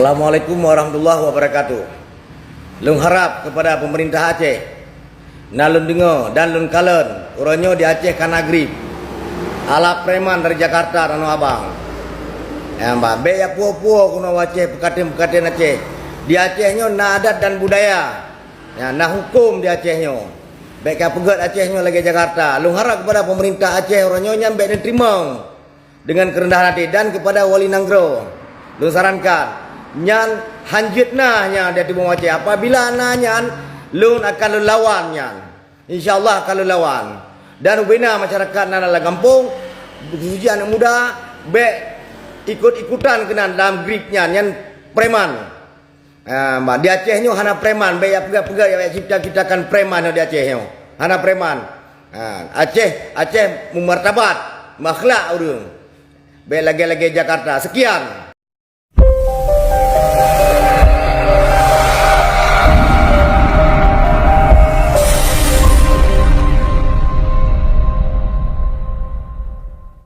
Assalamualaikum warahmatullahi wabarakatuh. Lung harap kepada pemerintah Aceh, nalun dengar dan lun kalen, uronyo di Aceh Kanagrib, ala preman dari Jakarta dan Abang. Mbak, be ya puo-puo kuno Aceh, pekatin Aceh. Di Acehnya na adat dan budaya, ya, na hukum di Acehnya. Baik ka pegat Acehnya lagi Jakarta. Lung harap kepada pemerintah Aceh, uronyo nyampe dan terima dengan kerendahan hati, dan kepada Wali Nanggro, lung sarankan nyan hanjutna nya dia tiba Aceh. Apabila nanya lun akan lawan nyan, insyaallah akan lawan. Dan bina masyarakat nana kampung ujian anak muda be ikut-ikutan kena dalam gripnya nyan preman. Di Aceh nyo hana preman be ya pega ya cipta-ciptakan preman di Aceh nyo. Hana preman. Aceh memartabat makhluk urang. Be lagi-lagi Jakarta. Sekian.